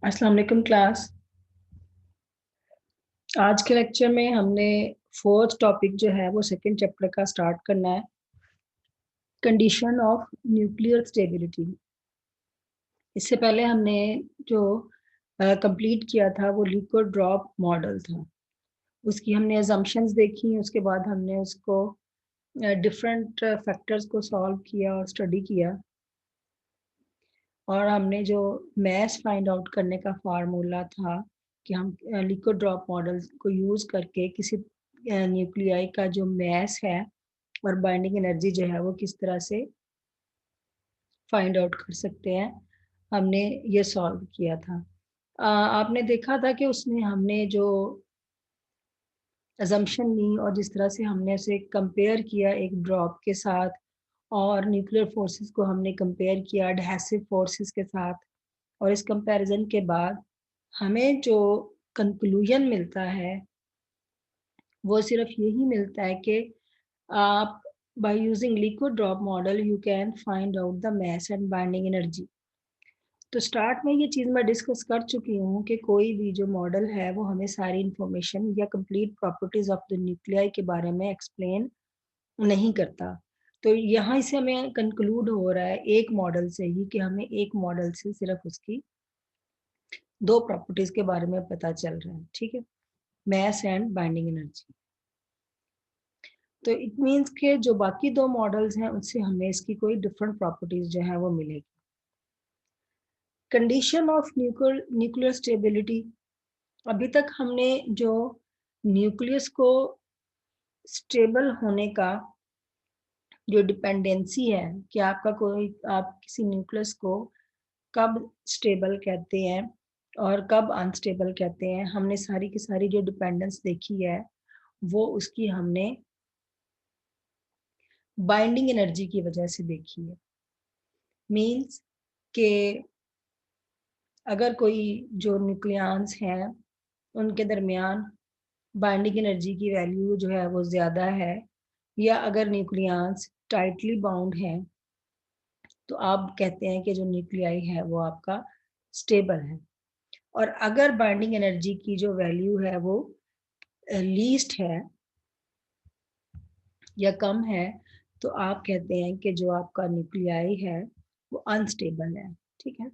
अस्सलाम वालेकुम क्लास। आज के लेक्चर में हमने फोर्थ टॉपिक जो है वो सेकंड चैप्टर का स्टार्ट करना है, कंडीशन ऑफ न्यूक्लियर स्टेबिलिटी। इससे पहले हमने जो कंप्लीट किया था वो लिक्विड ड्रॉप मॉडल था। उसकी हमने अजम्पशंस देखी, उसके बाद हमने उसको डिफरेंट फैक्टर्स को सॉल्व किया और स्टडी किया, और हमने जो मैस फाइंड आउट करने का फार्मूला था कि हम लिक्विड ड्रॉप मॉडल को यूज़ करके किसी न्यूक्लियाई का जो मैस है और बाइंडिंग एनर्जी जो है वो किस तरह से फाइंड आउट कर सकते हैं, हमने ये सॉल्व किया था। आपने देखा था कि उसमें हमने जो अजम्पशन ली और जिस तरह से हमने उसे कंपेयर किया एक ड्रॉप के साथ, और न्यूक्लियर फोर्सेस को हमने कंपेयर किया एडहेसिव फोर्सेस के साथ, और इस कंपैरिजन के बाद हमें जो कंक्लूजन मिलता है वो सिर्फ यही मिलता है कि आप by using liquid drop model you can find out the mass and binding energy। तो स्टार्ट में ये चीज़ मैं डिस्कस कर चुकी हूँ कि कोई भी जो मॉडल है वो हमें सारी इंफॉर्मेशन या complete properties of the nuclei के बारे में एक्सप्लेन नहीं करता। तो यहाँ से हमें कंक्लूड हो रहा है एक मॉडल से ही कि हमें एक मॉडल से सिर्फ उसकी दो प्रॉपर्टीज के बारे में पता चल रहा है, ठीक है, मैस एंड बाइंडिंग एनर्जी। तो इट मीन्स के जो बाकी दो मॉडल्स हैं उससे हमें इसकी कोई डिफरेंट प्रॉपर्टीज जो है वो मिलेगी। कंडीशन ऑफ न्यूक्लियर स्टेबिलिटी, अभी तक हमने जो न्यूक्लियस को स्टेबल होने का जो डिपेंडेंसी है कि आपका कोई आप किसी न्यूक्लियस को कब स्टेबल कहते हैं और कब अनस्टेबल कहते हैं, हमने सारी की सारी जो डिपेंडेंस देखी है वो उसकी हमने बाइंडिंग एनर्जी की वजह से देखी है। मीन्स के अगर कोई जो न्यूक्लियंस हैं उनके दरमियान बाइंडिंग एनर्जी की वैल्यू जो है वो ज़्यादा है, या अगर न्यूक्लियंस टाइटली बाउंड हैं, तो आप कहते हैं कि जो न्यूक्लियाई है वो आपका स्टेबल है। और अगर बाइंडिंग एनर्जी की जो वैल्यू है वो लीस्ट है या कम है, तो आप कहते हैं कि जो आपका न्यूक्लियाई है वो अनस्टेबल है, ठीक है।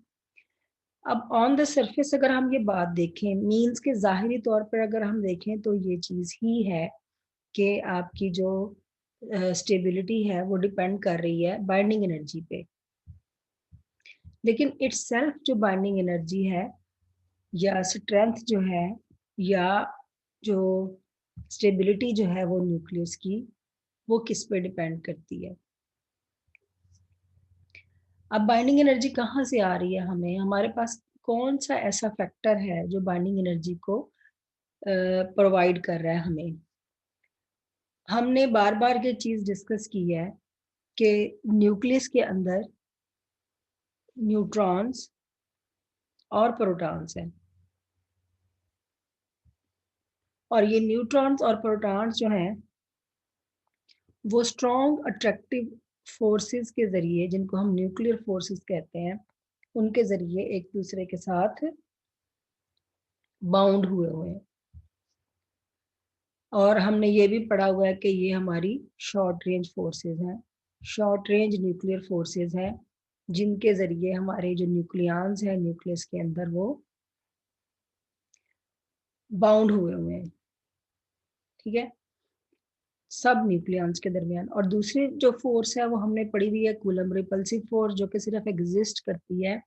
अब ऑन द सरफेस अगर हम ये बात देखें, मीन्स के ज़ाहिरी तौर पर अगर हम देखें तो ये चीज़ ही है कि आपकी जो स्टेबिलिटी है वो डिपेंड कर रही है बाइंडिंग एनर्जी पे। लेकिन इट्सेल्फ जो बाइंडिंग एनर्जी है या स्ट्रेंथ जो है या जो स्टेबिलिटी जो है वो न्यूक्लियस की, वो किस पे डिपेंड करती है। अब बाइंडिंग एनर्जी कहाँ से आ रही है, हमें हमारे पास कौन सा ऐसा फैक्टर है जो बाइंडिंग एनर्जी को प्रोवाइड कर रहा है हमें। हमने बार बार ये चीज़ डिस्कस की है कि न्यूक्लियस के अंदर न्यूट्रॉन्स और प्रोटॉन्स हैं, और ये न्यूट्रॉन्स और प्रोटॉन्स जो हैं वो स्ट्रॉन्ग अट्रैक्टिव फोर्सेस के ज़रिए, जिनको हम न्यूक्लियर फोर्सेस कहते हैं, उनके ज़रिए एक दूसरे के साथ बाउंड हुए हुए हैं। और हमने ये भी पढ़ा हुआ है कि ये हमारी शॉर्ट रेंज फोर्सेस हैं, शॉर्ट रेंज न्यूक्लियर फोर्सेस हैं, जिनके ज़रिए हमारे जो न्यूक्लियंस हैं न्यूक्लियस के अंदर वो बाउंड हुए हुए हैं, ठीक है, सब न्यूक्लियंस के दरमियान। और दूसरी जो फोर्स है वो हमने पढ़ी हुई है कूलम रिपल्सिव फोर्स, जो कि सिर्फ एग्जिस्ट करती है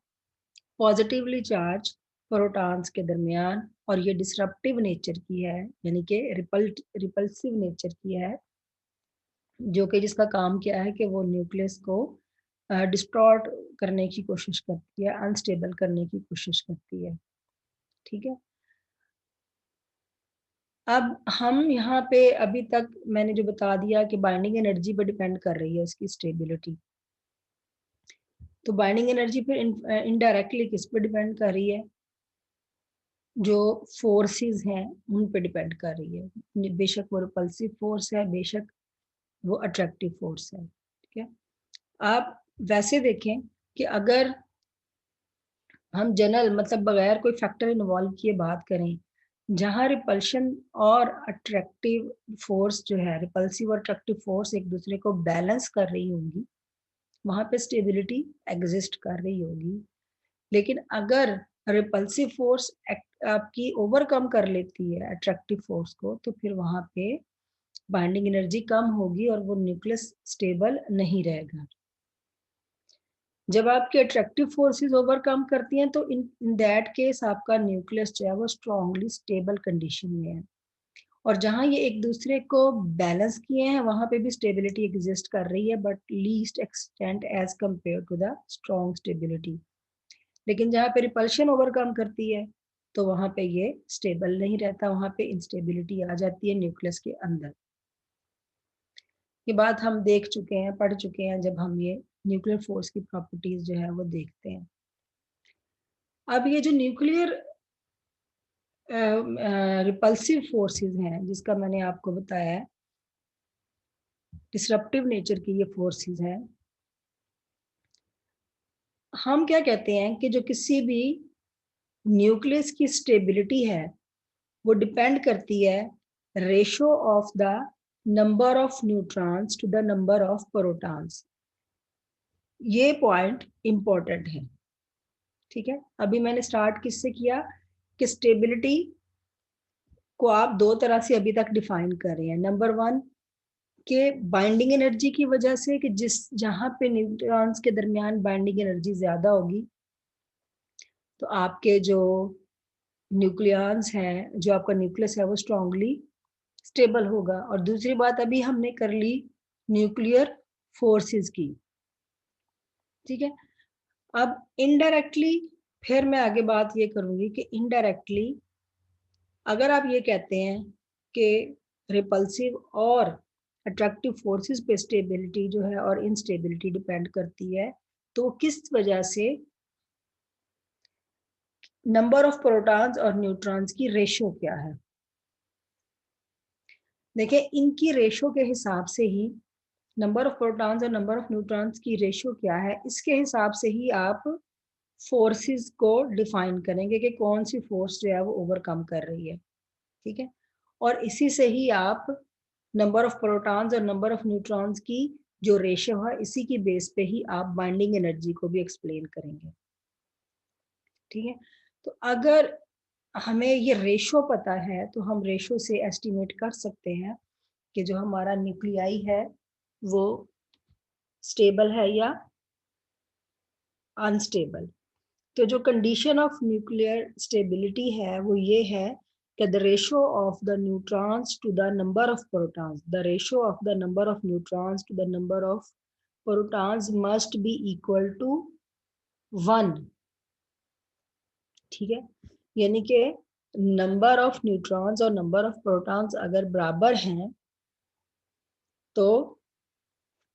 पॉजिटिवली चार्ज प्रोटॉन्स के दरमियान, और ये डिसरप्टिव नेचर की है, यानी कि रिपल्सिव नेचर की है, जो कि जिसका काम क्या है कि वो न्यूक्लियस को डिस्टॉर्ट करने की कोशिश करती है, अनस्टेबल करने की कोशिश करती है, ठीक है। अब हम यहाँ पे अभी तक मैंने जो बता दिया कि बाइंडिंग एनर्जी पे डिपेंड कर रही है उसकी स्टेबिलिटी, तो बाइंडिंग एनर्जी फिर इनडायरेक्टली किस पे डिपेंड कर रही है, जो फोर्सेस हैं उन पे डिपेंड कर रही है, बेशक वो रिपल्सिव फोर्स है, बेशक वो अट्रैक्टिव फोर्स है, ठीक है। आप वैसे देखें कि अगर हम जनरल मतलब बगैर कोई फैक्टर इन्वॉल्व किए बात करें, जहाँ रिपल्शन और अट्रैक्टिव फोर्स जो है, रिपल्सिव और अट्रैक्टिव फोर्स एक दूसरे को बैलेंस कर रही होंगी, वहां पे स्टेबिलिटी एग्जिस्ट कर रही होगी। लेकिन अगर रिपल्सिव फोर्स आपकी ओवरकम कर लेती है अट्रैक्टिव फोर्स को, तो फिर वहां पे बाइंडिंग एनर्जी कम होगी और वो न्यूक्लियस स्टेबल नहीं रहेगा। जब आपके अट्रैक्टिव फोर्सेस ओवरकम करती हैं तो इन दैट केस आपका न्यूक्लियस जो है वो स्ट्रांगली स्टेबल कंडीशन में है। और जहां ये एक दूसरे को बैलेंस किए हैं वहां पे भी स्टेबिलिटी एग्जिस्ट कर रही है, but least extent as compare to the strong stability. लेकिन जहाँ पे रिपल्शन ओवरकम करती है तो वहां पे ये स्टेबल नहीं रहता, वहां पे इंस्टेबिलिटी आ जाती है न्यूक्लियस के अंदर। ये बात हम देख चुके हैं, पढ़ चुके हैं जब हम ये न्यूक्लियर फोर्स की प्रॉपर्टीज जो है वो देखते हैं। अब ये जो न्यूक्लियर रिपल्सिव फोर्सेस हैं जिसका मैंने आपको बताया है, डिसरप्टिव नेचर की ये फोर्सेस हैं, हम क्या कहते हैं कि जो किसी भी न्यूक्लियस की स्टेबिलिटी है वो डिपेंड करती है ratio of the number of neutrons to the number of protons. ये पॉइंट इंपॉर्टेंट है, ठीक है। अभी मैंने स्टार्ट किससे किया कि स्टेबिलिटी को आप दो तरह से अभी तक डिफाइन कर रहे हैं। नंबर वन के बाइंडिंग एनर्जी की वजह से कि जिस जहां पे न्यूट्रॉन्स के दरमियान बाइंडिंग एनर्जी ज्यादा होगी तो आपके जो न्यूक्लियॉन्स हैं, जो आपका न्यूक्लियस है वो स्ट्रांगली स्टेबल होगा। और दूसरी बात अभी हमने कर ली न्यूक्लियर फोर्सेस की, ठीक है। अब इनडायरेक्टली फिर मैं आगे बात ये करूंगी कि इनडायरेक्टली अगर आप ये कहते हैं कि रिपल्सिव और अट्रैक्टिव फोर्सेस पे स्टेबिलिटी जो है और इनस्टेबिलिटी डिपेंड करती है, तो किस वजह से नंबर ऑफ प्रोटॉन्स और न्यूट्रॉन्स की रेशो क्या है। देखिए इनकी रेशो के हिसाब से ही नंबर ऑफ प्रोटॉन्स और नंबर ऑफ न्यूट्रॉन्स की रेशो क्या है, इसके हिसाब से ही आप फोर्सेस को डिफाइन करेंगे कि कौन सी फोर्स जो है वो ओवरकम कर रही है, ठीक है। और इसी से ही आप नंबर ऑफ प्रोटॉन्स और नंबर ऑफ न्यूट्रॉन्स की जो रेशो है इसी की बेस पे ही आप बाइंडिंग एनर्जी को भी एक्सप्लेन करेंगे, ठीक है। तो अगर हमें ये रेशो पता है तो हम रेशो से एस्टिमेट कर सकते हैं कि जो हमारा न्यूक्लियाई है वो स्टेबल है या अनस्टेबल। तो जो कंडीशन ऑफ न्यूक्लियर स्टेबिलिटी है वो ये है कि the ratio of the neutrons to the number of protons, the ratio of the number of neutrons to the number of protons must be equal to 1, ठीक है। यानी कि नंबर ऑफ न्यूट्रॉन्स और नंबर ऑफ प्रोटॉन्स अगर बराबर हैं तो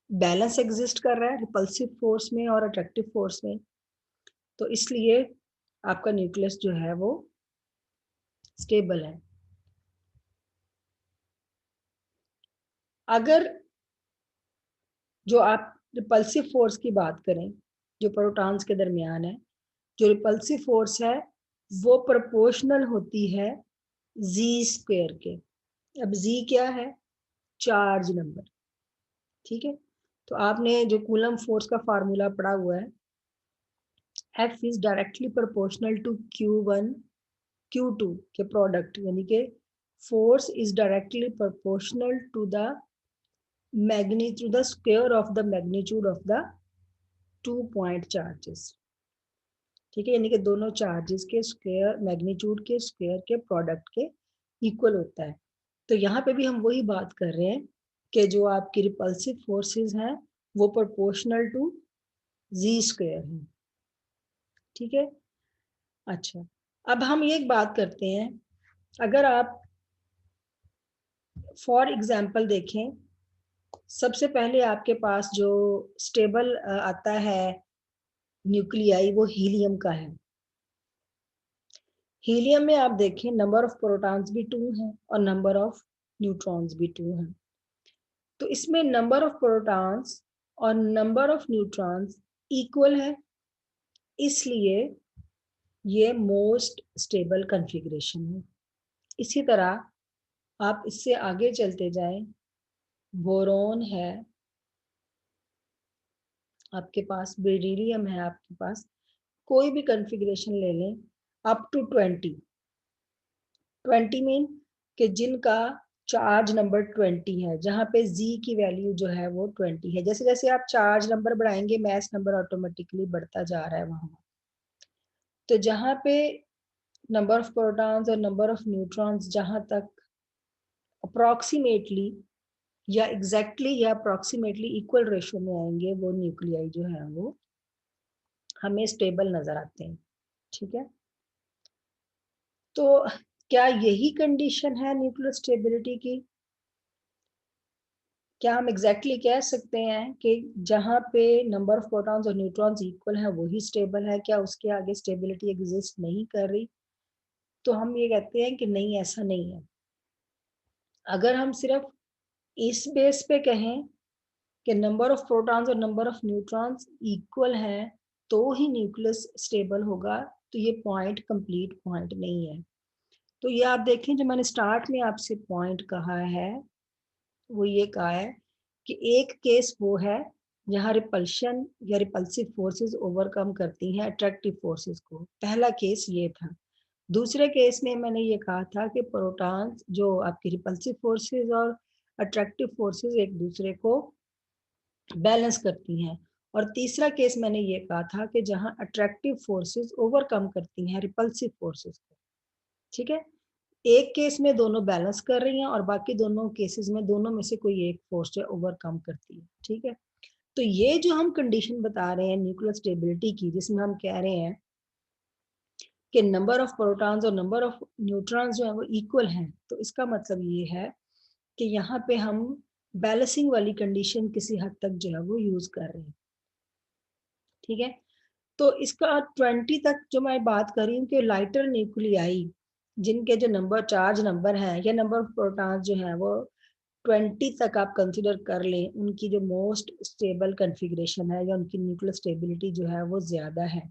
balance exist कर रहा है रिपल्सिव फोर्स में और अट्रैक्टिव फोर्स में, तो इसलिए आपका न्यूक्लियस जो है वो स्टेबल है। अगर जो आप रिपल्सिव फोर्स की बात करें जो प्रोटॉन्स के दरमियान है, जो रिपल्सिव फोर्स है वो प्रोपोर्शनल होती है जी स्क्वायर के। अब जी क्या है, चार्ज नंबर, ठीक है। तो आपने जो कूलम फोर्स का फार्मूला पढ़ा हुआ है, F is directly proportional to Q1 Q2 के प्रोडक्ट, यानी कि force is directly proportional to the magnitude, the square of the magnitude of the 2 point charges, ठीक है। यानी कि दोनों चार्जेस के स्क्वायर, मैग्नीट्यूड के स्क्वायर के प्रोडक्ट के इक्वल होता है। तो यहाँ पे भी हम वही बात कर रहे हैं कि जो आपकी रिपल्सिव फोर्सेस हैं वो प्रोपोर्शनल टू जी स्क्वायर है, ठीक है। अच्छा, अब हम ये बात करते हैं, अगर आप फॉर एग्जांपल देखें, सबसे पहले आपके पास जो स्टेबल आता है न्यूक्लियाई वो हीलियम का है। हीलियम में आप देखें नंबर ऑफ प्रोटॉन्स भी 2 हैं और नंबर ऑफ न्यूट्रॉन्स भी 2 हैं। तो इसमें नंबर ऑफ प्रोटॉन्स और नंबर ऑफ न्यूट्रॉन्स इक्वल है, इसलिए ये मोस्ट स्टेबल कॉन्फ़िगरेशन है। इसी तरह आप इससे आगे चलते जाएं, बोरोन है आपके पास, बेरिलियम है आपके पास, कोई भी कॉन्फ़िगरेशन ले लें अप टू 20 मीन कि जिनका चार्ज नंबर 20 है, जहाँ पे Z की वैल्यू जो है वो 20 है। जैसे जैसे आप चार्ज नंबर बढ़ाएंगे मास नंबर ऑटोमेटिकली बढ़ता जा रहा है वहाँ। तो जहाँ पे नंबर ऑफ प्रोटॉन्स और नंबर ऑफ न्यूट्रॉन्स जहाँ तक अप्रॉक्सीमेटली या एग्जैक्टली या अप्रॉक्सीमेटली इक्वल रेशो में आएंगे, वो न्यूक्लियाई जो है वो हमें स्टेबल नजर आते हैं। ठीक है, तो क्या यही कंडीशन है न्यूक्लियर स्टेबिलिटी की? क्या हम एग्जैक्टली कह सकते हैं कि जहाँ पे नंबर ऑफ प्रोटॉन्स और न्यूट्रॉन्स इक्वल है वही स्टेबल है? क्या उसके आगे स्टेबिलिटी एग्जिस्ट नहीं कर रही? तो हम ये कहते हैं कि नहीं, ऐसा नहीं है। अगर हम सिर्फ इस बेस पे कहें कि नंबर ऑफ प्रोटॉन्स और नंबर ऑफ न्यूट्रॉन्स इक्वल है तो ही न्यूक्लियस स्टेबल होगा, तो ये पॉइंट कंप्लीट पॉइंट नहीं है। तो ये आप देखें, जो मैंने स्टार्ट में आपसे पॉइंट कहा है वो ये कहा है कि एक केस वो है जहाँ रिपल्शन या रिपल्सिव फोर्सेस ओवरकम करती हैं अट्रैक्टिव फोर्सेस को। पहला केस ये था। दूसरे केस में मैंने ये कहा था कि प्रोटॉन्स जो आपकी रिपल्सिव फोर्सेस और अट्रैक्टिव फोर्सेस एक दूसरे को बैलेंस करती हैं। और तीसरा केस मैंने ये कहा था कि जहाँ अट्रैक्टिव फोर्सेस ओवरकम करती हैं रिपल्सिव फोर्सेस को। ठीक है, एक केस में दोनों बैलेंस कर रही हैं और बाकी दोनों केसेस में दोनों में से कोई एक फोर्स जो है ओवरकम करती है। ठीक है, तो ये जो हम कंडीशन बता रहे हैं न्यूक्लियर स्टेबिलिटी की, जिसमें हम कह रहे हैं कि नंबर ऑफ प्रोटॉन्स और नंबर ऑफ न्यूट्रॉन्स जो है वो इक्वल हैं, तो इसका मतलब ये है कि यहाँ पे हम बैलेंसिंग वाली कंडीशन किसी हद तक जो है वो यूज कर रहे हैं। ठीक है, तो इसका 20 तक जो मैं बात कर रही हूँ कि लाइटर न्यूक्लियाई जिनके जो नंबर चार्ज नंबर है या नंबर ऑफ प्रोटॉन्स जो है वो 20 तक आप कंसिडर कर लें, उनकी जो मोस्ट स्टेबल कॉन्फ़िगरेशन है या उनकी न्यूक्लियर स्टेबिलिटी जो है वो ज्यादा है।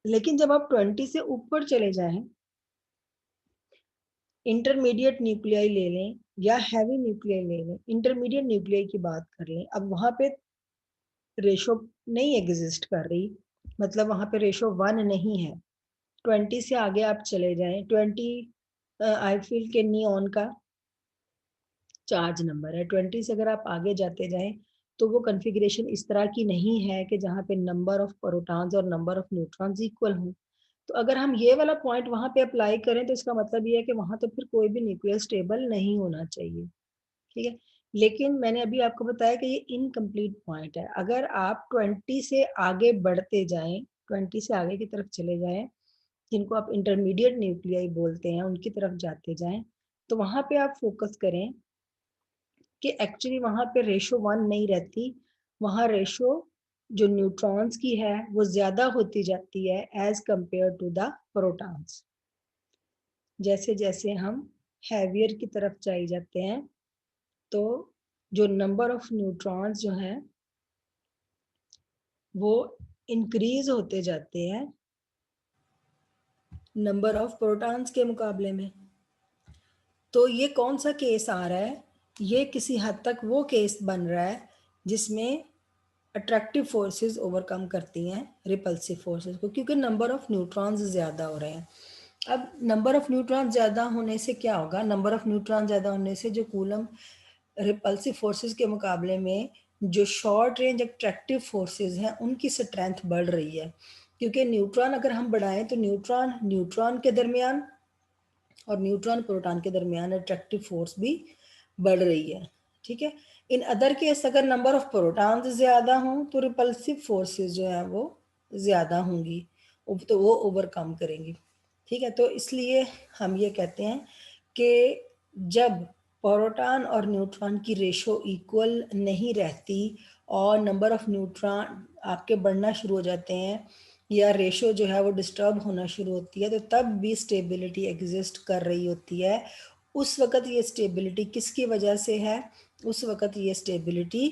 लेकिन जब आप 20 से ऊपर चले जाएं, इंटरमीडिएट न्यूक्लियाई ले लें या हैवी न्यूक्लियाई ले लें, इंटरमीडिएट न्यूक्लियाई की बात कर लें, अब वहां पे रेशो नहीं एग्जिस्ट कर रही, मतलब वहां पे रेशो 1 नहीं है। 20 से आगे आप चले जाएं, 20 आई फील के नियॉन का चार्ज नंबर है। 20 से अगर आप आगे जाते जाएं तो वो कॉन्फ़िगरेशन इस तरह की नहीं है कि जहाँ पे नंबर ऑफ प्रोटॉन्स और नंबर ऑफ न्यूट्रॉन्स इक्वल हों। तो अगर हम ये वाला पॉइंट वहां पे अप्लाई करें तो इसका मतलब ये है कि वहां तो फिर कोई भी न्यूक्लियर स्टेबल नहीं होना चाहिए। ठीक है, लेकिन मैंने अभी आपको बताया कि ये इनकम्प्लीट पॉइंट है। अगर आप 20 से आगे बढ़ते जाएं, 20 से आगे की तरफ चले जाएं, जिनको आप इंटरमीडिएट न्यूक्लियाई बोलते हैं, उनकी तरफ जाते जाएं, तो वहां पे आप फोकस करें कि एक्चुअली वहां पे रेशो 1 नहीं रहती, वहां रेशो जो न्यूट्रॉन्स की है वो ज्यादा होती जाती है as compare to the protons. जैसे जैसे हम हैवियर की तरफ जाए जाते हैं तो जो नंबर ऑफ न्यूट्रॉन्स जो है वो इंक्रीज होते जाते हैं नंबर ऑफ प्रोटॉन्स के मुकाबले में। तो ये कौन सा केस आ रहा है? ये किसी हद तक वो केस बन रहा है जिसमें अट्रैक्टिव फोर्सेस ओवरकम करती हैं रिपल्सिव फोर्सेस को, क्योंकि नंबर ऑफ न्यूट्रॉन्स ज़्यादा हो रहे हैं। अब नंबर ऑफ न्यूट्रॉन ज़्यादा होने से क्या होगा? नंबर ऑफ न्यूट्रॉन ज़्यादा होने से जो कूलम रिपल्सिव फोर्सेस के मुकाबले में जो शॉर्ट रेंज अट्रैक्टिव फोर्सेस हैं उनकी स्ट्रेंथ बढ़ रही है, क्योंकि न्यूट्रॉन अगर हम बढ़ाएं तो न्यूट्रॉन न्यूट्रॉन के दरमियान और न्यूट्रॉन प्रोटॉन के दरमियान अट्रैक्टिव फोर्स भी बढ़ रही है। ठीक है, इन अदर केस अगर नंबर ऑफ प्रोटॉन्स ज़्यादा हों तो रिपल्सिव फोर्सेस जो है वो ज़्यादा होंगी, तो वो ओवरकम करेंगी। ठीक है, तो इसलिए हम ये कहते हैं कि जब प्रोटॉन और न्यूट्रॉन की रेशो इक्वल नहीं रहती और नंबर ऑफ न्यूट्रॉन आपके बढ़ना शुरू हो जाते हैं या रेशो जो है वो डिस्टर्ब होना शुरू होती है, तो तब भी स्टेबिलिटी एग्जिस्ट कर रही होती है। उस वक़्त ये स्टेबिलिटी किसकी वजह से है? उस वक़्त ये stability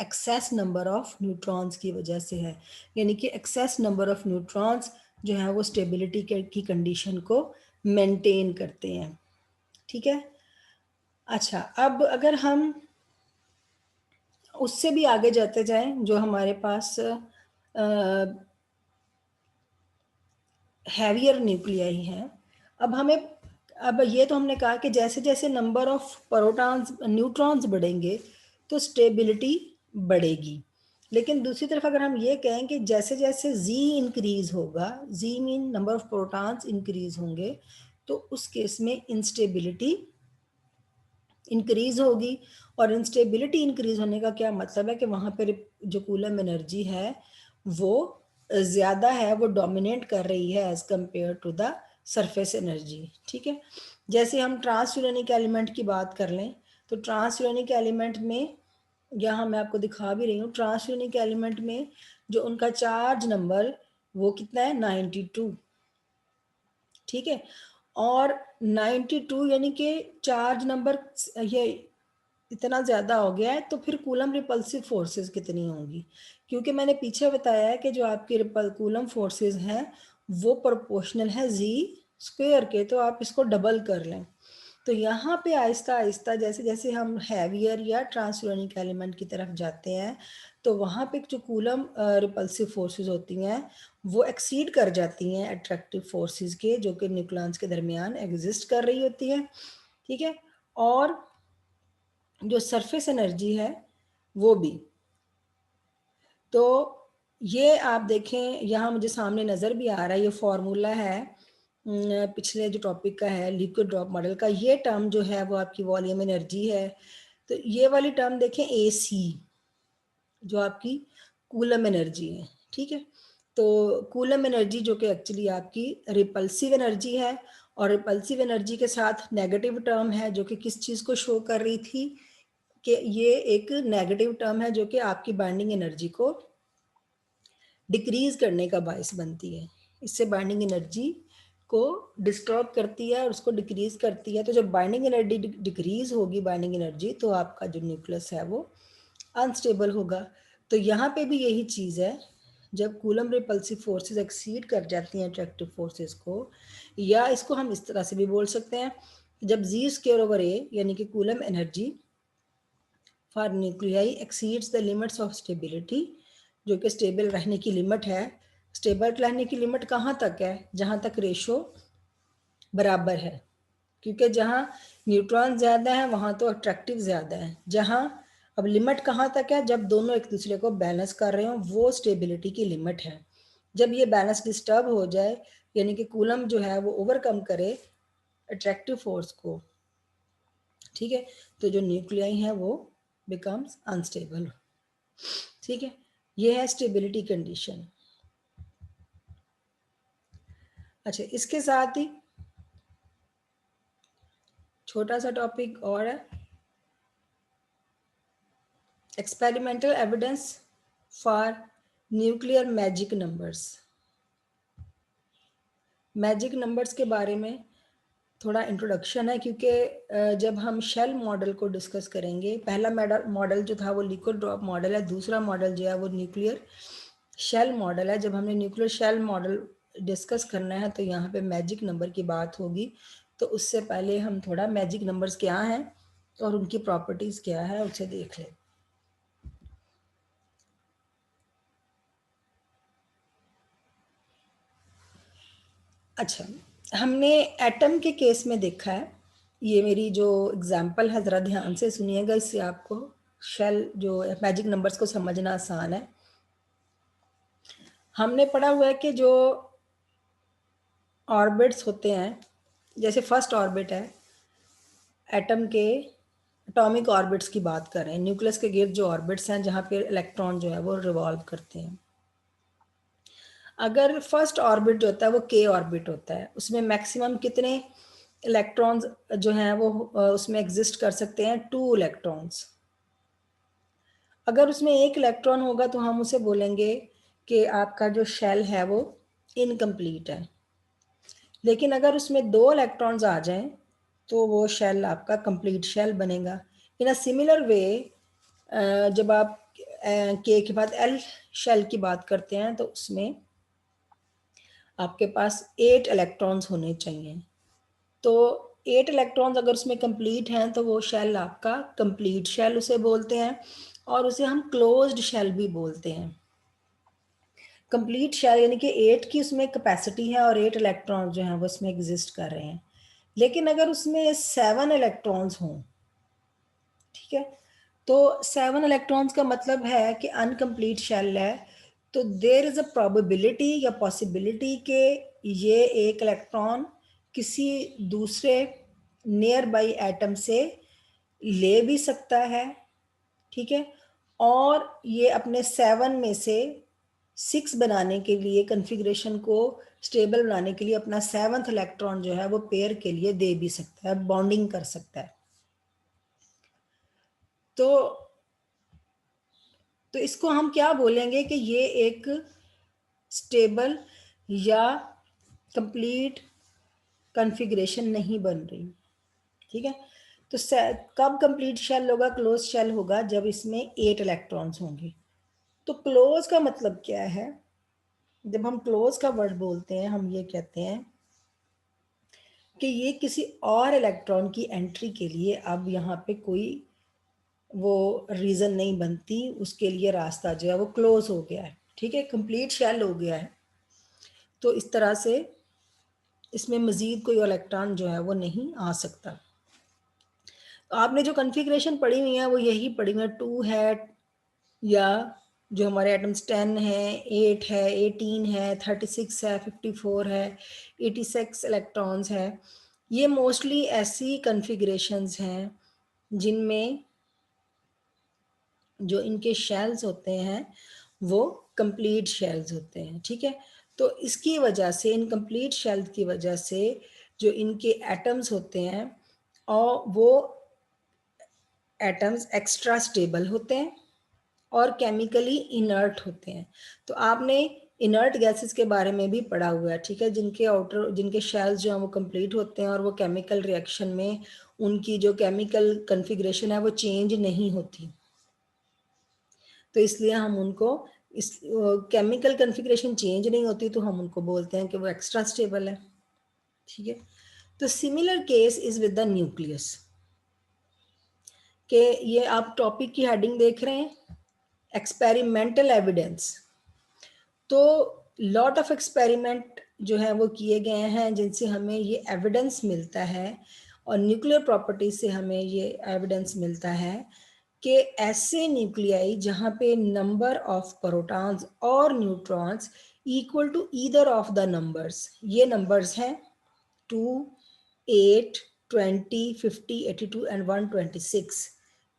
excess number of neutrons की वजह से है, यानी कि एक्सेस नंबर ऑफ न्यूट्रॉन्स जो है वो स्टेबिलिटी की कंडीशन को मेंटेन करते हैं। ठीक है, अच्छा अब अगर हम उससे भी आगे जाते जाएं, जो हमारे पास हैवियर न्यूक्लियाई हैं, अब हमें, अब ये तो हमने कहा कि जैसे जैसे नंबर ऑफ प्रोटॉन्स न्यूट्रॉन्स बढ़ेंगे तो स्टेबिलिटी बढ़ेगी। लेकिन दूसरी तरफ अगर हम ये कहें कि जैसे जैसे जी इंक्रीज होगा, Z mean number of protons increase होंगे, तो उस केस में इंस्टेबिलिटी इंक्रीज होगी। और इंस्टेबिलिटी इंक्रीज होने का क्या मतलब है कि वहाँ पर जो कूलम एनर्जी है वो ज़्यादा है, वो डोमिनेट कर रही है as compare to the surface energy. ठीक है, जैसे हम ट्रांसयूरेनिक एलिमेंट की बात कर लें, तो ट्रांसयूरेनिक एलिमेंट में, यहाँ मैं आपको दिखा भी रही हूँ, ट्रांसयूरेनिक एलिमेंट में जो उनका चार्ज नंबर वो कितना है, 92। ठीक है, और 92 यानी कि चार्ज नंबर ये इतना ज़्यादा हो गया है, तो फिर कूलम रिपल्सिव फोर्सेस कितनी होंगी? क्योंकि मैंने पीछे बताया है कि जो आपकी कूलम फोर्सेस हैं वो प्रोपोर्शनल है जी स्क्वायर के, तो आप इसको डबल कर लें। तो यहाँ पे आहिस्ता आहिस्ता जैसे जैसे हम हैवियर या ट्रांसयूरेनिक एलिमेंट की तरफ जाते हैं, तो वहाँ पे जो कूलम रिपल्सिव फोर्सेस होती हैं वो एक्सीड कर जाती हैं अट्रैक्टिव फोर्सेस के, जो कि न्यूक्लियॉन्स के दरमियान एग्जिस्ट कर रही होती हैं। ठीक है, और जो सरफेस एनर्जी है वो भी। तो ये आप देखें, यहाँ मुझे सामने नज़र भी आ रहा है, ये फॉर्मूला है पिछले जो टॉपिक का है लिक्विड ड्रॉप मॉडल का। ये टर्म जो है वो आपकी वॉल्यूम एनर्जी है। तो ये वाली टर्म देखें AC, जो आपकी कूलम एनर्जी है। ठीक है, तो कूलम एनर्जी जो कि एक्चुअली आपकी रिपल्सिव एनर्जी है, और रिपल्सिव एनर्जी के साथ नेगेटिव टर्म है जो कि किस चीज़ को शो कर रही थी, कि ये एक नेगेटिव टर्म है जो कि आपकी बाइंडिंग एनर्जी को डिक्रीज करने का बायस बनती है। इससे बाइंडिंग एनर्जी को डिस्टर्ब करती है और उसको डिक्रीज करती है। तो जब बाइंडिंग एनर्जी डिक्रीज होगी, बाइंडिंग एनर्जी, तो आपका जो न्यूक्लियस है वो अनस्टेबल होगा। तो यहाँ पे भी यही चीज़ है, जब कूलम रिपल्सिव फोर्सेस एक्सीड कर जाती हैं अट्रैक्टिव फोर्सेस को, या इसको हम इस तरह से भी बोल सकते हैं, जब जी स्क्वायर ओवर ए यानी कि coulomb energy for nuclei exceeds the limits of stability, जो कि स्टेबल रहने की लिमिट है। स्टेबल रहने की लिमिट कहाँ तक है? जहाँ तक रेशो बराबर है, क्योंकि जहाँ न्यूट्रॉन ज़्यादा है वहाँ तो अट्रैक्टिव ज़्यादा है। जहाँ, अब लिमिट कहाँ तक है? जब दोनों एक दूसरे को बैलेंस कर रहे हो, वो स्टेबिलिटी की लिमिट है। जब ये बैलेंस डिस्टर्ब हो जाए, यानी कि कूलम जो है वो ओवरकम करे अट्रैक्टिव फोर्स को, ठीक है, तो जो न्यूक्लियाई है वो बिकम्स अनस्टेबल। ठीक है, ये है स्टेबिलिटी कंडीशन। अच्छा, इसके साथ ही छोटा सा टॉपिक और है, experimental evidence for nuclear magic numbers. Magic numbers के बारे में थोड़ा इंट्रोडक्शन है, क्योंकि जब हम शेल मॉडल को डिस्कस करेंगे, पहला मॉडल जो था वो लिक्विड ड्रॉप मॉडल है, दूसरा मॉडल जो है वो न्यूक्लियर शेल मॉडल है। जब हमने न्यूक्लियर शेल मॉडल डिस्कस करना है तो यहाँ पे मैजिक नंबर की बात होगी। तो उससे पहले हम थोड़ा मैजिक नंबर्स क्या हैं और उनकी प्रॉपर्टीज़ क्या है उसे देख लें। अच्छा, हमने एटम के केस में देखा है, ये मेरी जो एग्जांपल है ज़रा ध्यान से सुनिएगा, इससे आपको शेल जो मैजिक नंबर्स को समझना आसान है। हमने पढ़ा हुआ है कि जो ऑर्बिट्स होते हैं, जैसे फर्स्ट ऑर्बिट है एटम के, एटॉमिक ऑर्बिट्स की बात कर रहे हैं, न्यूक्लियस के गिर्द जो ऑर्बिट्स हैं जहाँ पे इलेक्ट्रॉन जो है वो रिवॉल्व करते हैं। अगर फर्स्ट ऑर्बिट जो होता है वो के ऑर्बिट होता है, उसमें मैक्सिमम कितने इलेक्ट्रॉन्स जो हैं वो उसमें एग्जिस्ट कर सकते हैं? 2 इलेक्ट्रॉन्स। अगर उसमें 1 इलेक्ट्रॉन होगा तो हम उसे बोलेंगे कि आपका जो शेल है वो इनकम्प्लीट है। लेकिन अगर उसमें 2 इलेक्ट्रॉन्स आ जाएं तो वो शेल आपका कंप्लीट शेल बनेगा। इन अ सिमिलर वे, जब आप के के बाद एल शेल की बात करते हैं तो उसमें आपके पास 8 इलेक्ट्रॉन्स होने चाहिए। तो 8 इलेक्ट्रॉन्स अगर उसमें कंप्लीट हैं तो वो शेल आपका कंप्लीट शेल उसे बोलते हैं, और उसे हम क्लोज्ड शेल भी बोलते हैं। कंप्लीट शेल यानी कि 8 की उसमें कैपेसिटी है और 8 इलेक्ट्रॉन जो हैं वो उसमें एग्जिस्ट कर रहे हैं। लेकिन अगर उसमें 7 इलेक्ट्रॉन्स हों, ठीक है, तो 7 इलेक्ट्रॉन्स का मतलब है कि अनकंप्लीट शेल है, तो देयर इज अ प्रोबेबिलिटी या पॉसिबिलिटी कि ये एक इलेक्ट्रॉन किसी दूसरे नियर बाई एटम से ले भी सकता है, ठीक है, और ये अपने 7 में से 6 बनाने के लिए, कन्फिग्रेशन को स्टेबल बनाने के लिए अपना 7th इलेक्ट्रॉन जो है वो पेयर के लिए दे भी सकता है, बॉन्डिंग कर सकता है। तो इसको हम क्या बोलेंगे कि ये एक स्टेबल या कंप्लीट कॉन्फ़िगरेशन नहीं बन रही, ठीक है। तो कब कंप्लीट शेल होगा, क्लोज शेल होगा, जब इसमें 8 इलेक्ट्रॉन्स होंगे। तो क्लोज का मतलब क्या है? जब हम क्लोज का वर्ड बोलते हैं, हम ये कहते हैं कि ये किसी और इलेक्ट्रॉन की एंट्री के लिए अब यहाँ पे कोई वो रीज़न नहीं बनती, उसके लिए रास्ता जो है वो क्लोज हो गया है, ठीक है, कंप्लीट शेल हो गया है। तो इस तरह से इसमें मज़ीद कोई इलेक्ट्रॉन जो है वो नहीं आ सकता। तो आपने जो कॉन्फ़िगरेशन पढ़ी हुई है वो यही पढ़ी हुई है, 2 है, या जो हमारे एटम्स 10 है, 8 है, 18 है, 36 है, 54 है, 86 इलेक्ट्रॉन्स है। ये मोस्टली ऐसी कॉन्फ़िगरेशंस हैं जिनमें जो इनके शेल्स होते हैं वो कंप्लीट शेल्स होते हैं, ठीक है। तो इसकी वजह से, इनकम्प्लीट शेल की वजह से जो इनके एटम्स होते हैं और वो एटम्स एक्स्ट्रा स्टेबल होते हैं और केमिकली इनर्ट होते हैं। तो आपने इनर्ट गैसेस के बारे में भी पढ़ा हुआ है, ठीक है, जिनके शेल्स जो हैं वो कंप्लीट होते हैं और वो केमिकल रिएक्शन में उनकी जो केमिकल कॉन्फ़िगरेशन है वो चेंज नहीं होती। तो इसलिए हम उनको, इस केमिकल कॉन्फ़िगरेशन चेंज नहीं होती तो हम उनको बोलते हैं कि वो एक्स्ट्रा स्टेबल है, ठीक है। तो similar case is with the nucleus, कि ये आप टॉपिक की हेडिंग देख रहे हैं, एक्सपेरिमेंटल एविडेंस। तो लॉट ऑफ एक्सपेरिमेंट जो है वो किए गए हैं जिनसे हमें ये एविडेंस मिलता है, और न्यूक्लियर प्रॉपर्टी से हमें ये एविडेंस मिलता है कि ऐसे न्यूक्लियाई जहाँ पे नंबर ऑफ प्रोटॉन्स और neutrons equal to either of the numbers, ये नंबर्स हैं 2, 8, 20, 50, 82 एंड 126।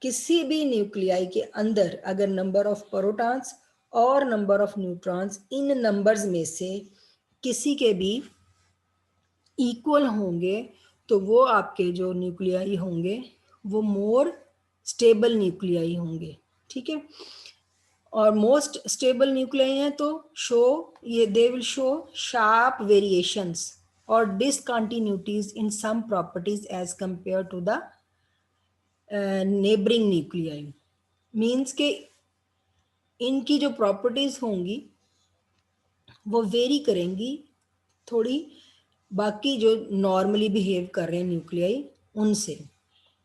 किसी भी न्यूक्लियाई के अंदर अगर नंबर ऑफ प्रोटॉन्स और number of neutrons in numbers में से किसी के भी इक्वल होंगे तो वो आपके जो न्यूक्लियाई होंगे वो मोर स्टेबल न्यूक्लियाई होंगे, ठीक है। और मोस्ट स्टेबल न्यूक्लियाई हैं तो they will show sharp variations और discontinuities in some properties as compare to the neighbouring nuclei. Means के इनकी जो प्रॉपर्टीज होंगी वो वेरी करेंगी थोड़ी बाकी जो नॉर्मली बिहेव कर रहे हैं न्यूक्लियाई उनसे,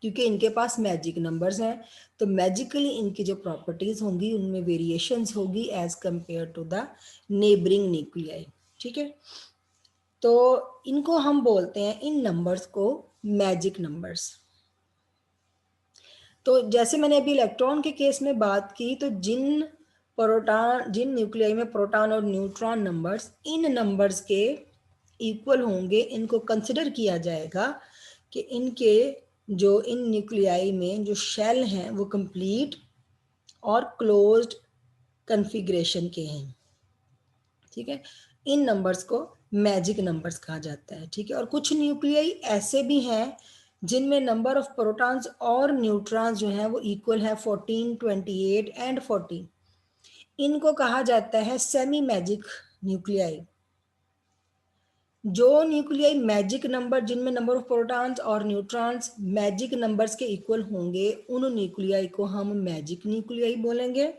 क्योंकि इनके पास मैजिक नंबर्स हैं, तो मैजिकली इनकी जो प्रॉपर्टीज होंगी उनमें वेरिएशंस होगी as compare to the neighbouring nuclei, ठीक है। तो इनको हम बोलते हैं, इन नंबर्स को, मैजिक नंबर्स। तो जैसे मैंने अभी इलेक्ट्रॉन के केस में बात की, तो जिन न्यूक्लियाई में प्रोटॉन और न्यूट्रॉन नंबर्स इन नंबर्स के इक्वल होंगे, इनको कंसिडर किया जाएगा कि इनके जो इन न्यूक्लियाई में जो शेल हैं वो कंप्लीट और क्लोज्ड कॉन्फ़िगरेशन के हैं, ठीक है। इन नंबर्स को मैजिक नंबर्स कहा जाता है, ठीक है। और कुछ न्यूक्लियाई ऐसे भी हैं जिनमें नंबर ऑफ प्रोटॉन्स और न्यूट्रॉन्स जो हैं वो इक्वल है, 14, 28 एंड 40। इनको कहा जाता है सेमी मैजिक न्यूक्लियाई। जो न्यूक्लियाई मैजिक नंबर, जिनमें नंबर ऑफ प्रोटॉन्स और न्यूट्रॉन्स मैजिक नंबर्स के इक्वल होंगे, उन न्यूक्लियाई को हम मैजिक न्यूक्लियाई बोलेंगे।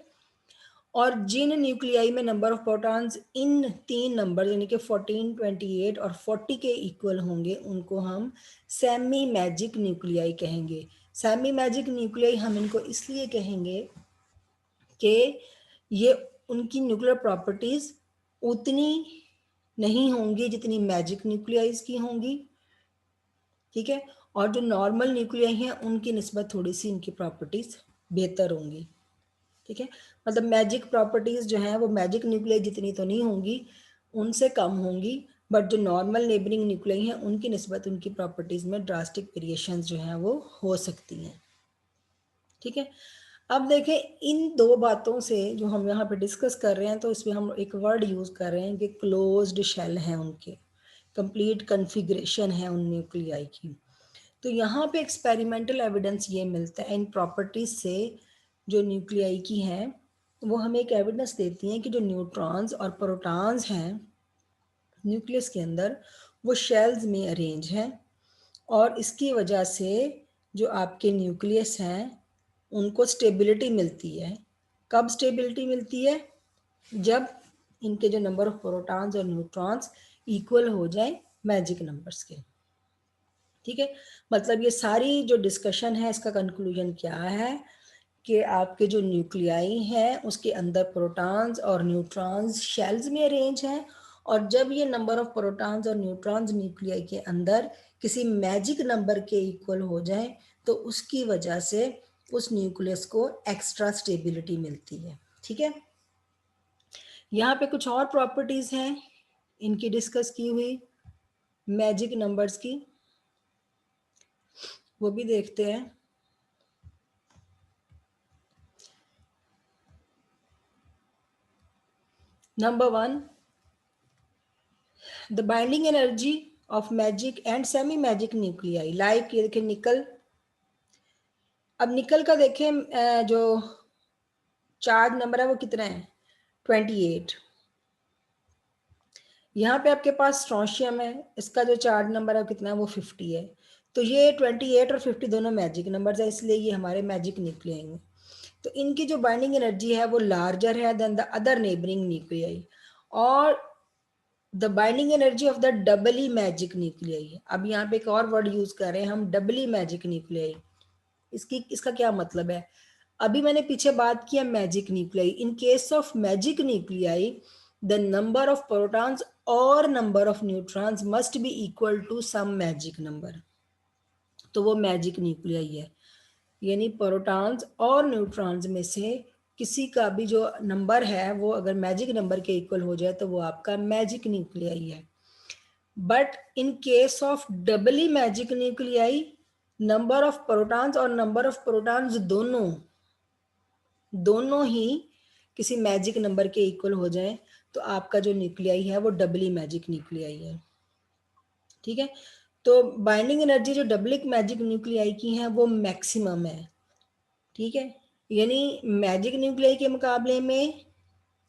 और जिन न्यूक्लियाई में number of protons in 3 number यानी कि 14, 28 और 40 के इक्वल होंगे उनको हम सेमी मैजिक न्यूक्लियाई कहेंगे। सेमी मैजिक न्यूक्लियाई हम इनको इसलिए कहेंगे कि ये उनकी न्यूक्लियर प्रॉपर्टीज उतनी नहीं होंगी जितनी मैजिक न्यूक्लियाइज की होंगी, ठीक है, और जो नॉर्मल न्यूक्लियाई हैं उनकी निस्बत थोड़ी सी इनकी प्रॉपर्टीज बेहतर होंगी, ठीक है। मतलब मैजिक प्रॉपर्टीज जो हैं वो मैजिक न्यूक्लियाई जितनी तो नहीं होंगी, उनसे कम होंगी, बट जो नॉर्मल नेबरिंग न्यूक्लियाई हैं उनकी निस्बत उनकी प्रॉपर्टीज में ड्रास्टिक वेरिएशंस जो हैं वो हो सकती हैं, ठीक है। अब देखें इन दो बातों से जो हम यहाँ पे डिस्कस कर रहे हैं, तो इसमें हम एक वर्ड यूज कर रहे हैं कि क्लोज्ड शेल हैं उनके, कंप्लीट कन्फिग्रेशन है उन न्यूक्लियाई की। तो यहाँ पे एक्सपेरिमेंटल एविडेंस ये मिलता है इन प्रॉपर्टीज से जो न्यूक्लियाई की हैं, वो हमें एक एविडेंस देती हैं कि जो न्यूट्रॉन्स और प्रोटॉन्स हैं न्यूक्लियस के अंदर वो शेल्स में अरेंज हैं, और इसकी वजह से जो आपके न्यूक्लियस हैं उनको स्टेबिलिटी मिलती है। कब स्टेबिलिटी मिलती है? जब इनके जो नंबर ऑफ प्रोटॉन्स और न्यूट्रॉन्स इक्वल हो जाए मैजिक नंबर्स के, ठीक है। मतलब ये सारी जो डिस्कशन है इसका कंक्लूजन क्या है कि आपके जो न्यूक्लियाई हैं उसके अंदर प्रोटॉन्स और न्यूट्रॉन्स शेल्स में अरेंज हैं, और जब ये नंबर ऑफ प्रोटॉन्स और न्यूट्रॉन्स न्यूक्लियाई के अंदर किसी मैजिक नंबर के इक्वल हो जाए तो उसकी वजह से उस न्यूक्लियस को एक्स्ट्रा स्टेबिलिटी मिलती है, ठीक है। यहाँ पे कुछ और प्रॉपर्टीज हैं इनकी डिस्कस की हुई मैजिक नंबर्स की, वो भी देखते हैं। Number 1, the binding energy of magic and semi magic nuclei, like ये देखें निकल। अब निकल का देखें जो चार्ज नंबर है वो कितना है? 28। यहाँ पे आपके पास स्ट्रोंशियम है, इसका जो चार्ज नंबर है वो कितना है? वो 50 है। तो ये 28 और 50 दोनों मैजिक नंबर्स है, इसलिए ये हमारे मैजिक न्यूक्लियाई हैं। तो इनकी जो बाइंडिंग एनर्जी है वो लार्जर है than the other neighbouring nuclei, और the binding energy of the doubly magic nuclei. अब यहाँ पे एक और वर्ड यूज कर रहे हैं हम, डबली मैजिक न्यूक्लियाई। इसका क्या मतलब है? अभी मैंने पीछे बात किया magic nuclei. In case of magic nuclei the number of protons और number of neutrons must be equal to some magic number, तो वो मैजिक न्यूक्लियाई है। यानी प्रोटॉन्स और न्यूट्रॉन्स में से किसी का भी जो नंबर है वो अगर मैजिक नंबर के इक्वल हो जाए तो वो आपका मैजिक न्यूक्लियाई है। But in case of doubly magic nuclei number of protons और नंबर ऑफ प्रोटॉन्स दोनों ही किसी मैजिक नंबर के इक्वल हो जाए तो आपका जो न्यूक्लियाई है वो डबली मैजिक न्यूक्लियाई है, ठीक है। तो बाइंडिंग एनर्जी जो डबली मैजिक न्यूक्लियाई की है वो मैक्सिमम है, ठीक है। यानी मैजिक न्यूक्लियाई के मुकाबले में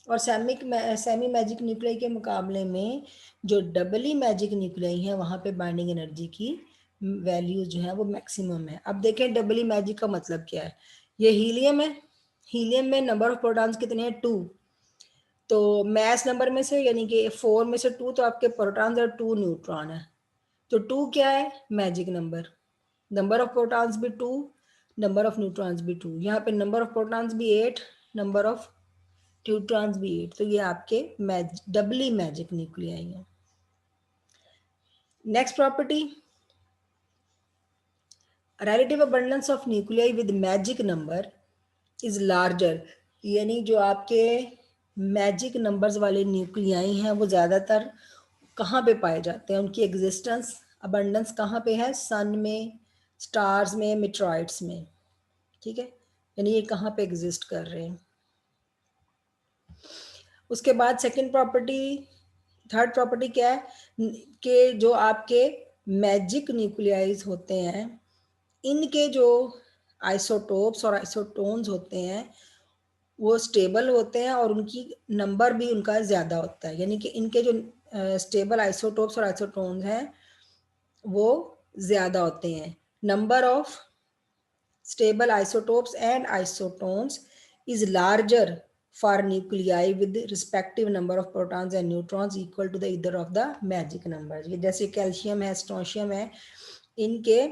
और सेमी मैजिक न्यूक्लियाई के मुकाबले में जो डबली मैजिक न्यूक्लियाई है वहाँ पे बाइंडिंग एनर्जी की वैल्यू जो है वो मैक्सिमम है। अब देखें डबली मैजिक का मतलब क्या है। ये हीलियम है, हीलियम में नंबर ऑफ प्रोटॉन्स कितने हैं? 2। तो मैस नंबर में से यानी कि 4 में से 2 तो आपके प्रोटॉन्स और 2 न्यूट्रॉन है, तो 2 क्या है? Magic number. Number of protons भी 2, नंबर ऑफ न्यूट्रॉन्स भी 2। यहाँ पे नंबर ऑफ प्रोटॉन्स भी 8, नंबर ऑफ न्यूट्रॉन्स भी 8। तो ये आपके डबली मैजिक न्यूक्लियाई है। Next property, relative abundance of nuclei with magic number is larger। यानी जो आपके मैजिक नंबर्स वाले न्यूक्लियाई हैं वो ज़्यादातर कहाँ पे पाए जाते हैं? उनकी एग्जिस्टेंस अबंडेंस कहाँ पे है? सन में, स्टार्स में, मेट्रॉइड्स में, ठीक है। यानी ये कहाँ पे एग्जिस्ट कर रहे हैं। उसके बाद सेकंड प्रॉपर्टी, थर्ड प्रॉपर्टी क्या है कि जो आपके मैजिक न्यूक्लियाइज होते हैं इनके जो आइसोटोप्स और आइसोटोन्स होते हैं वो स्टेबल होते हैं और उनकी नंबर भी उनका ज़्यादा होता है। यानी कि इनके जो स्टेबल आइसोटोप्स और आइसोटोन्स हैं वो ज़्यादा होते हैं। Number of stable isotopes and isotones is larger for nuclei with respective number of protons and neutrons equal to the either of the magic numbers. ये जैसे कैल्शियम है, स्ट्रोंशियम है, इनके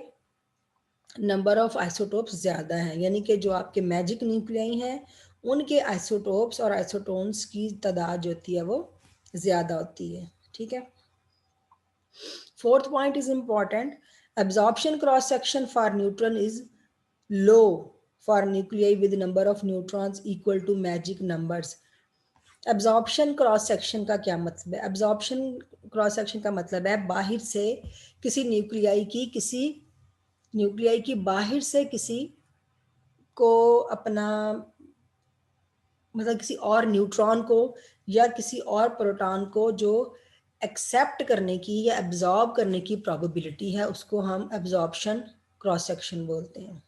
नंबर ऑफ आइसोटोप्स ज़्यादा हैं, यानी कि जो आपके मैजिक न्यूक्लियाई हैं उनके आइसोटोप्स और आइसोटोन्स की तादाद जो होती है वो ज़्यादा होती है। ठीक है। Fourth point is important, absorption cross section for neutron is low for nuclei with number of neutrons equal to magic numbers. Absorption cross section का क्या मतलब है? एब्जॉर्प्शन क्रॉस सेक्शन का मतलब है बाहर से किसी न्यूक्लियाई की बाहर से किसी को अपना मतलब किसी और न्यूट्रॉन को या किसी और प्रोटॉन को जो एक्सेप्ट करने की या एब्जॉर्ब करने की प्रोबेबिलिटी है उसको हम एब्जॉर्प्शन क्रॉस सेक्शन बोलते हैं।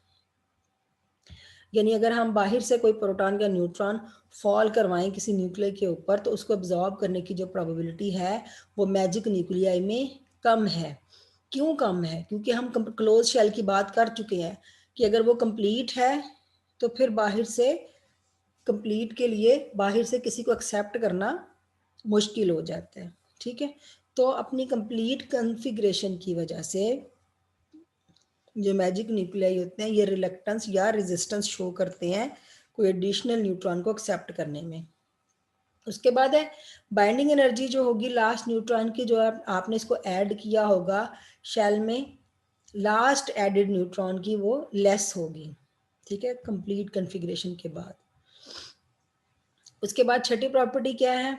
यानी अगर हम बाहर से कोई प्रोटॉन या न्यूट्रॉन फॉल करवाएं किसी न्यूक्लियर के ऊपर तो उसको एब्जॉर्ब करने की जो प्रोबेबिलिटी है वो मैजिक न्यूक्लियाई में कम है। क्यों कम है? क्योंकि हम क्लोज शेल की बात कर चुके हैं कि अगर वो कंप्लीट है तो फिर बाहर से कंप्लीट के लिए बाहर से किसी को एक्सेप्ट करना मुश्किल हो जाता है। ठीक है। तो अपनी कंप्लीट कॉन्फ़िगरेशन की वजह से जो मैजिक न्यूक्लियाई होते हैं ये रिलक्टेंस या रेजिस्टेंस शो करते हैं कोई एडिशनल न्यूट्रॉन को एक्सेप्ट करने में। उसके बाद है बाइंडिंग एनर्जी जो होगी लास्ट न्यूट्रॉन की, जो आपने इसको ऐड किया होगा शेल में, लास्ट एडेड न्यूट्रॉन की वो लेस होगी। ठीक है, कंप्लीट कॉन्फ़िगरेशन के बाद। उसके बाद छठी प्रॉपर्टी क्या है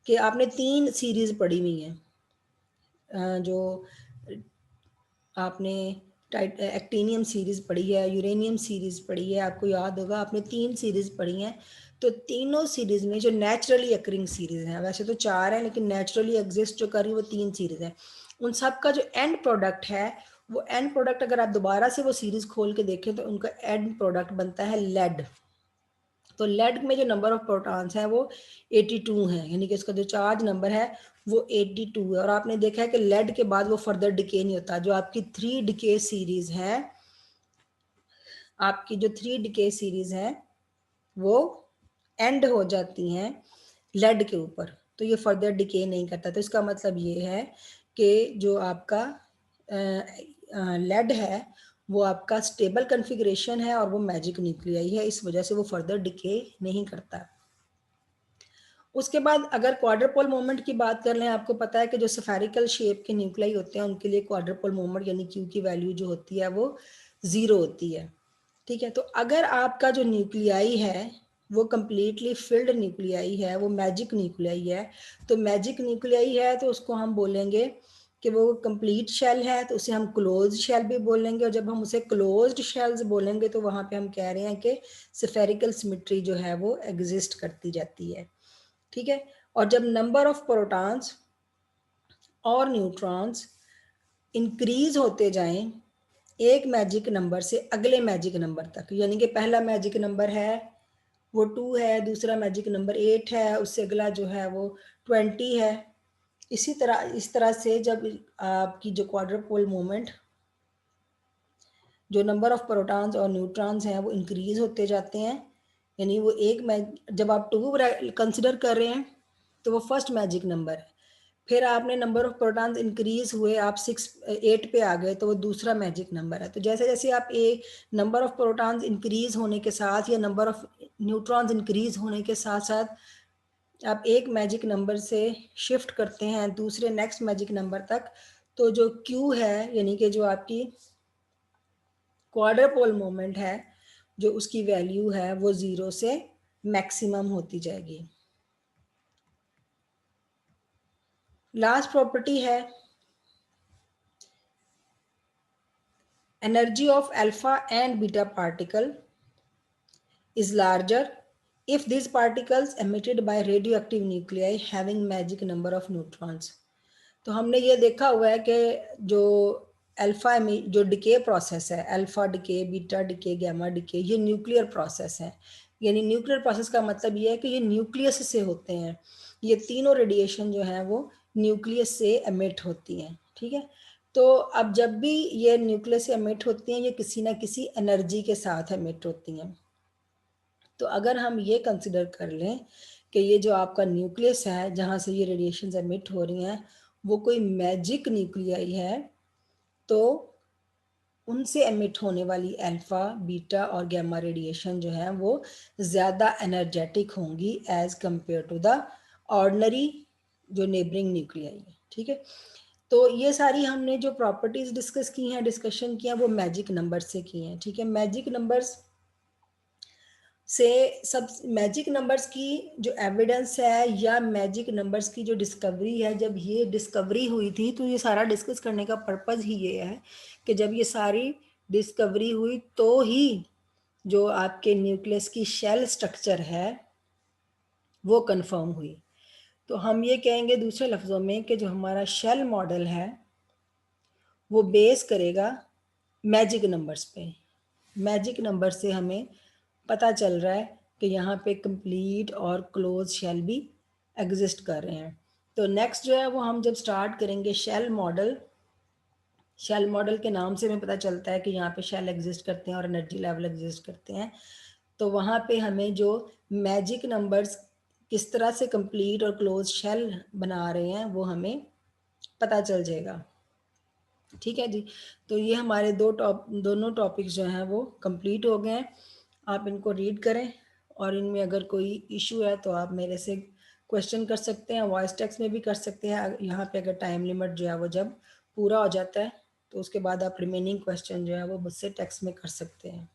कि आपने 3 सीरीज पढ़ी हुई हैं, जो आपने एक्टिनियम सीरीज पढ़ी है, यूरेनियम सीरीज पढ़ी है, आपको याद होगा आपने 3 सीरीज पढ़ी हैं। तो तीनों सीरीज में जो नेचुरली अकरिंग सीरीज हैं, वैसे तो 4 हैं लेकिन नेचुरली एग्जिस्ट जो कर रही है वो 3 सीरीज हैं, उन सब का जो एंड प्रोडक्ट है वो एंड प्रोडक्ट अगर आप दोबारा से वो सीरीज खोल के देखें तो उनका एंड प्रोडक्ट बनता है लेड। तो लेड में जो नंबर ऑफ प्रोटॉन्स हैं वो 82 हैं, यानी कि इसका जो चार्ज नंबर है वो 82 है। और आपने देखा है कि लेड के बाद वो फर्दर डिके नहीं होता। जो आपकी 3 डिके सीरीज है, आपकी जो 3 डिके सीरीज है वो एंड हो जाती हैं लेड के ऊपर, तो ये फर्दर डिके नहीं करता। तो इसका मतलब ये है कि जो आपका लेड है वो आपका स्टेबल कॉन्फ़िगरेशन है और वो मैजिक न्यूक्लियाई है, इस वजह से वो फर्दर डिके नहीं करता। उसके बाद अगर क्वाड्रपोल मोमेंट की बात कर लें, आपको पता है कि जो स्फेरिकल शेप के न्यूक्लियाई होते हैं उनके लिए क्वाड्रपोल मोमेंट यानी क्यू की वैल्यू जो होती है वो 0 होती है। ठीक है। तो अगर आपका जो न्यूक्लियाई है वो कम्प्लीटली फिल्ड न्यूक्लियाई है, वो मैजिक न्यूक्लियाई है, तो मैजिक न्यूक्लियाई है तो उसको हम बोलेंगे कि वो कंप्लीट शेल है, तो उसे हम क्लोज शेल भी बोलेंगे। और जब हम उसे क्लोज्ड शेल्स बोलेंगे तो वहाँ पे हम कह रहे हैं कि स्फेरिकल सिमेट्री जो है वो एग्जिस्ट करती जाती है। ठीक है। और जब नंबर ऑफ प्रोटॉन्स और न्यूट्रॉन्स इंक्रीज होते जाएं एक मैजिक नंबर से अगले मैजिक नंबर तक, यानी कि पहला मैजिक नंबर है वो 2 है, दूसरा मैजिक नंबर 8 है, उससे अगला जो है वो 20 है। इस तरह से जब आपकी जो क्वाड्रपोल मोमेंट, जो नंबर ऑफ प्रोटॉन्स और न्यूट्रॉन्स हैं वो इंक्रीज होते जाते हैं, यानी वो जब आप 2 कंसिडर कर रहे हैं तो वो फर्स्ट मैजिक नंबर है। फिर आपने नंबर ऑफ प्रोटॉन्स इंक्रीज हुए, आप 8 पे आ गए तो वो दूसरा मैजिक नंबर है। तो जैसे जैसे आप नंबर ऑफ प्रोटॉन्स इंक्रीज होने के साथ या नंबर ऑफ न्यूट्रॉन्स इंक्रीज होने के साथ साथ आप एक मैजिक नंबर से शिफ्ट करते हैं दूसरे नेक्स्ट मैजिक नंबर तक, तो जो क्यू है यानी कि जो आपकी क्वाड्रपोल मोमेंट है जो उसकी वैल्यू है वो 0 से मैक्सिमम होती जाएगी। लास्ट प्रॉपर्टी है energy of alpha and beta particle is larger if these particles emitted by radioactive nuclei having magic number of neutrons। तो हमने ये देखा हुआ है कि जो अल्फा में जो डिके प्रोसेस है, alpha decay, beta decay, gamma decay, ये न्यूक्लियर प्रोसेस है। यानी न्यूक्लियर प्रोसेस का मतलब ये है कि ये न्यूक्लियस से होते हैं। ये तीनों रेडिएशन जो है वो न्यूक्लियस से एमिट होती हैं। ठीक है। तो अब जब भी ये न्यूक्लियस से एमिट होती हैं ये किसी ना किसी एनर्जी के साथ एमिट होती हैं। तो अगर हम ये कंसिडर कर लें कि ये जो आपका न्यूक्लियस है जहाँ से ये रेडिएशंस एमिट हो रही हैं वो कोई मैजिक न्यूक्लियाई है, तो उनसे एमिट होने वाली अल्फा, बीटा और गामा रेडिएशन जो है वो ज़्यादा एनर्जेटिक होंगी as compare to the ordinary जो नेबरिंग न्यूक्लियाई है। ठीक है, तो ये सारी हमने जो प्रॉपर्टीज डिस्कस की हैं, डिस्कशन किया, वो मैजिक नंबर से की हैं। ठीक है, मैजिक नंबर्स से सब मैजिक नंबर्स की जो एविडेंस है या मैजिक नंबर्स की जो डिस्कवरी है, जब ये डिस्कवरी हुई थी तो ये सारा डिस्कस करने का पर्पस ही ये है कि जब ये सारी डिस्कवरी हुई तो ही जो आपके न्यूक्लियस की शेल स्ट्रक्चर है वो कंफर्म हुई। तो हम ये कहेंगे दूसरे लफ्ज़ों में कि जो हमारा शेल मॉडल है वो बेस करेगा मैजिक नंबर्स पे। मैजिक नंबर से हमें पता चल रहा है कि यहाँ पे कंप्लीट और क्लोज शेल भी एग्जिस्ट कर रहे हैं। तो नेक्स्ट जो है वो हम जब स्टार्ट करेंगे शेल मॉडल, शेल मॉडल के नाम से हमें पता चलता है कि यहाँ पे शेल एग्जिस्ट करते हैं और एनर्जी लेवल एग्जिस्ट करते हैं। तो वहाँ पे हमें जो मैजिक नंबर्स किस तरह से कंप्लीट और क्लोज शेल बना रहे हैं वो हमें पता चल जाएगा। ठीक है जी, तो ये हमारे दोनों टॉपिक्स जो हैं वो कंप्लीट हो गए हैं। आप इनको रीड करें और इनमें अगर कोई इशू है तो आप मेरे से क्वेश्चन कर सकते हैं, वॉइस टेक्स्ट में भी कर सकते हैं। यहाँ पे अगर टाइम लिमिट जो है वो जब पूरा हो जाता है तो उसके बाद आप रिमेनिंग क्वेश्चन जो है वो मुझसे टेक्स्ट में कर सकते हैं।